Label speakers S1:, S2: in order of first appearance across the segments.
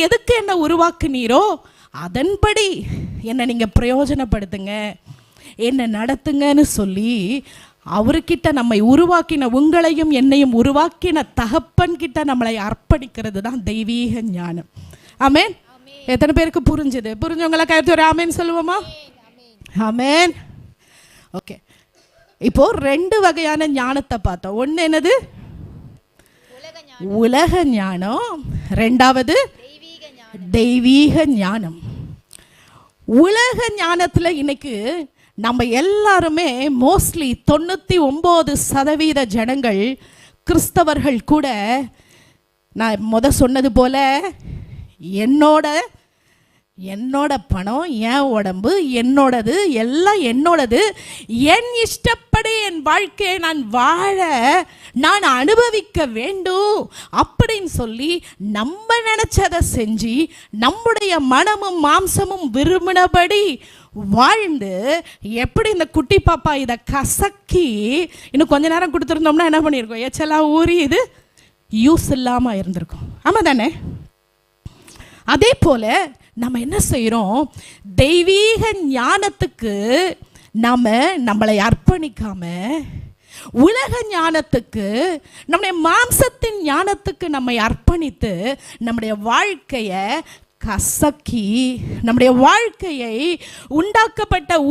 S1: எதுக்கு என்ன உருவாக்குனீரோ அதன்படி என்னை நீங்கள் பிரயோஜனப்படுத்துங்க, என்னை நடத்துங்கன்னு சொல்லி அவர்கிட்ட நம்மை உருவாக்கின, உங்களையும் என்னையும் உருவாக்கின தகப்பன் கிட்ட நம்மளை அர்ப்பணிக்கிறது தான் தெய்வீக ஞானம். ஆமேன். எத்தனை பேருக்கு புரிஞ்சுது? புரிஞ்சவங்களை கருத்து ஒரு ஆமேன் சொல்லுவோமா? ஆமேன். ஓகே, இப்போ 2 வகையான ஞானத்தை பார்த்தோம். ஒன்று என்னது? உலக ஞானம். 2வது தெய்வீக ஞானம். உலக ஞானத்தில் இன்னைக்கு நம்ம எல்லாருமே மோஸ்ட்லி 99% ஜனங்கள் கிறிஸ்தவர்கள் கூட நான் சொன்னது போல என்னோட பணம், என் உடம்பு என்னோடது, எல்லாம் என்னோடது, என் இஷ்டப்படி என் வாழ்க்கையை நான் வாழ, நான் அனுபவிக்க வேண்டும் அப்படின்னு சொல்லி நம்ம நினைச்சதை செஞ்சு நம்முடைய மனமும் மாம்சமும் விரும்பினபடி வாழ்ந்து, எப்படி இந்த குட்டி பாப்பா இதை கசக்கி இன்னும் கொஞ்ச நேரம் கொடுத்துருந்தோம்னா என்ன பண்ணியிருக்கோம்? எச்செல்லாம் ஊறி இது யூஸ் இல்லாமல் இருந்திருக்கும். ஆமாம் தானே? அதே போல் நம்ம என்ன செய்கிறோம்? தெய்வீக ஞானத்துக்கு நம்மளை அர்ப்பணிக்காம, உலக ஞானத்துக்கு, நம்முடைய மாம்சத்தின் ஞானத்துக்கு நம்மை அர்ப்பணித்து நம்முடைய வாழ்க்கையை கசக்கி, நம்முடைய வாழ்க்கையை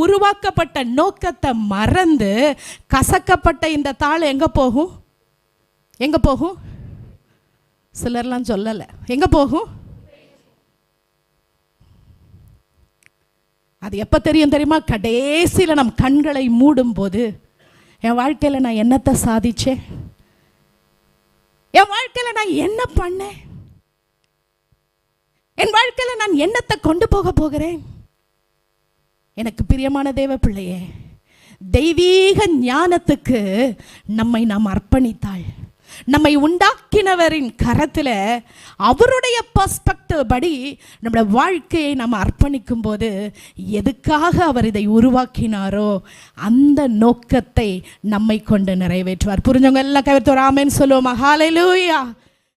S1: உருவாக்கப்பட்ட நோக்கத்தை மறந்து, கசக்கப்பட்ட இந்த தாள் எங்கே போகும்? எங்கே போகும்? சிலர்லாம் சொல்லலை. எங்கே போகும்? அது எப்போ தெரியும் தெரியுமா? கடைசியில் நம் கண்களை மூடும் போது, என் வாழ்க்கையில் நான் என்னத்தை சாதிச்சேன், என் வாழ்க்கையில் நான் என்ன பண்ணேன், என் வாழ்க்கையில் நான் என்னத்தை கொண்டு போகிறேன். எனக்கு பிரியமான தேவ பிள்ளையே, தெய்வீக ஞானத்துக்கு நம்மை நாம் அர்ப்பணித்தாள், நம்மை உண்டாக்கினவரின் கரத்தில் அவருடைய பெர்ஸ்பெக்டிவ் படி நம்முடைய வாழ்க்கையை நம்ம அர்ப்பணிக்கும் போது, எதுக்காக அவர் இதை உருவாக்கினாரோ அந்த நோக்கத்தை நம்மை கொண்டு நிறைவேற்றுவார். புரிஞ்சவங்க எல்லாம் கவித்து ஒரு ஆமேன்னு சொல்லுவோமா? ஹல்லேலூயா.